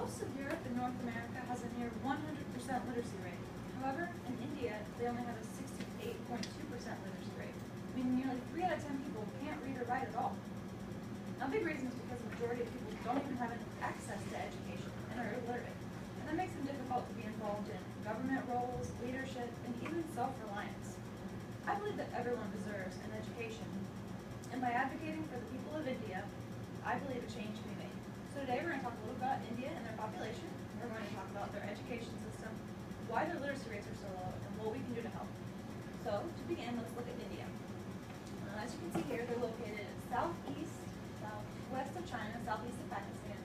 Most of Europe and North America has a near 100% literacy rate. However, in India, they only have a 68.2% literacy rate, meaning nearly 3 out of 10 people can't read or write at all. Now, a big reason is because the majority of people don't even have any access to education and are illiterate. And that makes them difficult to be involved in government roles, leadership, and even self-reliance. I believe that everyone deserves an education. And by advocating for the people of India, I believe a change can be made. So today we're going to talk a little about India and their population. We're going to talk about their education system, why their literacy rates are so low, and what we can do to help. So to begin, let's look at India. As you can see here, they're located southwest of China, southeast of Pakistan,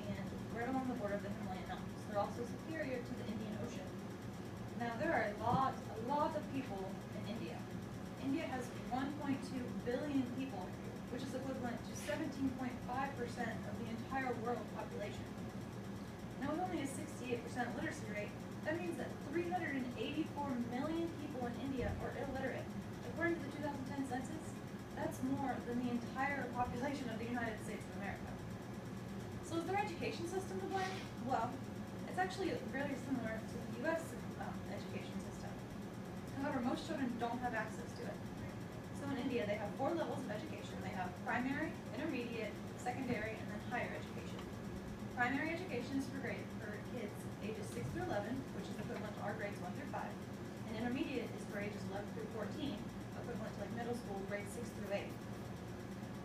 and right along the border of the Himalayan mountains. They're also superior to the Indian Ocean. Now there are a lot of people in India. India has 1.2 billion people, which is equivalent to 17.5% of the entire world population. Now with only a 68% literacy rate, that means that 384 million people in India are illiterate. According to the 2010 census, that's more than the entire population of the United States of America. So is their education system to blame? Well, it's actually very similar to the U.S. Education system. However, most children don't have access to it. So in India, they have 4 levels of education. They have primary, intermediate, secondary, and then higher education. Primary education is for kids ages 6 through 11, which is equivalent to our grades 1 through 5. And intermediate is for ages 11 through 14, equivalent to like middle school, grades 6 through 8.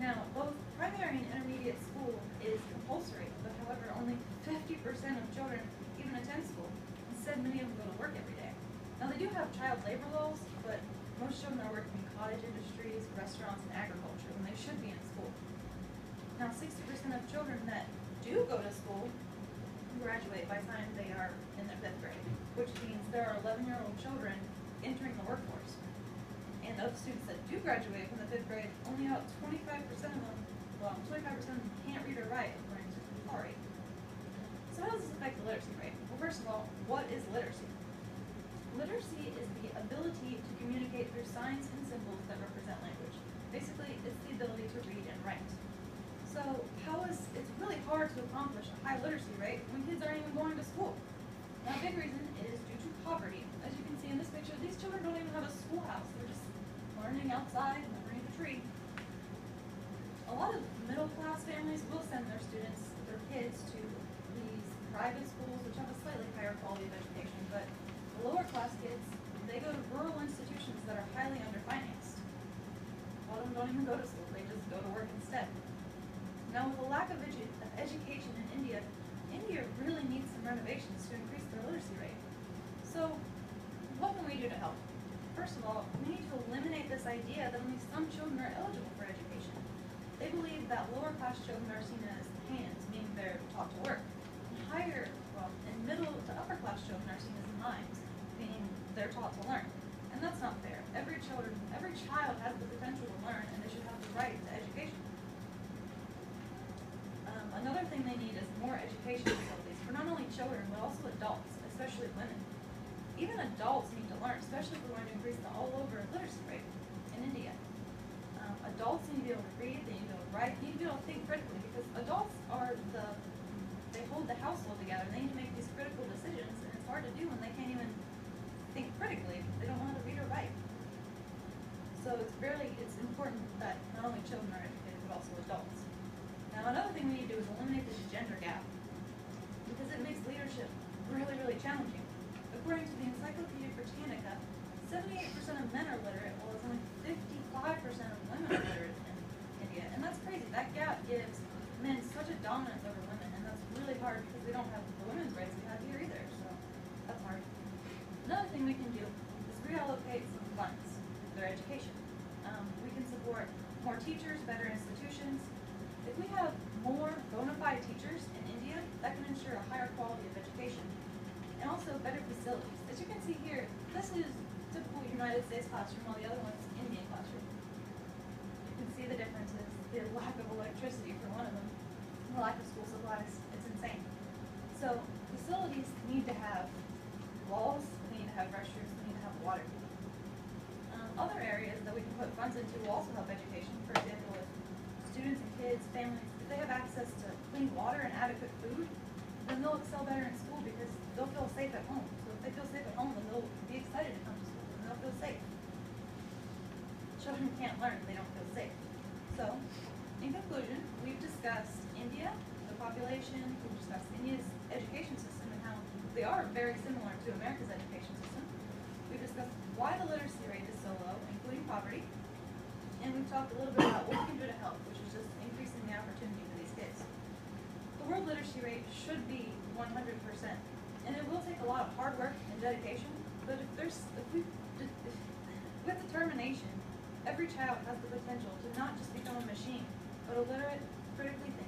Now, both primary and intermediate school is compulsory, but however, only 50% of children even attend school. Instead, many of them go to work every day. Now, they do have child labor laws, but most children are working in cottage industries, restaurants, and agriculture when they should be in school. Now, 60% of children that do go to school graduate by the time they are in their 5th grade, which means there are 11-year-old children entering the workforce. And of students that do graduate from the 5th grade, only about 25% of them, 25% of them can't read or write according to the fall rate. So how does this affect the literacy rate? Well, first of all, what is literacy? Literacy is the ability to communicate through signs and symbols that represent language. Basically, it's the ability to read and write. So it's really hard to accomplish a high literacy rate when kids aren't even going to school. Now, a big reason is due to poverty. As you can see in this picture, these children don't even have a schoolhouse. They're just learning outside and underneath a tree. A lot of middle-class families will send their kids to these private schools, which have a slightly higher quality of education, but the lower-class kids, they go to rural institutions that are highly underfinanced. A lot of them don't even go to school. They just go to work instead. Now, with a lack of education in India, India really needs some renovations to increase their literacy rate. So, what can we do to help? First of all, we need to eliminate this idea that only some children are eligible for education. They believe that lower-class children are seen as hands, meaning they're taught to work. And middle to upper-class children are seen as mimes, meaning they're taught to learn. And that's not fair. Every child has the potential to learn, and they should have the right to education. Another thing they need is more education facilities for not only children, but also adults, especially women. Even adults need to learn, especially if we're going to increase the all-over literacy rate in India. Adults need to be able to read, they need to be able to write, they need to be able to think critically, because adults they hold the household together, they need to make these critical decisions, and it's hard to do when they can't even think critically. They don't know how to read or write. So it's important that not only children are educated, but also adults. Now, another thing we need to do is eliminate this gender gap, because it makes leadership really, really challenging. According to the Encyclopedia Britannica, 78% of men are literate, while it's only 55% of women are literate in India. And that's crazy. That gap gives men such a dominance over women, and that's really hard because they don't have the women's rights we have here either, so that's hard. Another thing we can do is reallocate some funds for their education. We can support more teachers, better institutions. If we have more bona fide teachers in India, that can ensure a higher quality of education. And also better facilities. As you can see here, this is typical United States classroom, while the other one's Indian classroom. You can see the differences. The lack of electricity for one of them, the lack of school supplies. It's insane. So facilities need to have walls, they need to have restrooms, they need to have water. Other areas that we can put funds into will also help education. For example, if students and kids, families, if they have access to clean water and adequate food, then they'll excel better in school because they'll feel safe at home. So if they feel safe at home, then they'll be excited to come to school and they'll feel safe. Children can't learn if they don't feel safe. So, in conclusion, we've discussed India, the population, we've discussed India's education system and how they are very similar to America's education system. We've discussed why the literacy rate is so low, including poverty. And we've talked a little bit about what we can do to help, which is just increasing the opportunity for these kids. The world literacy rate should be 100%. And it will take a lot of hard work and dedication, but with determination, every child has the potential to not just become a machine, but a literate, critically thinking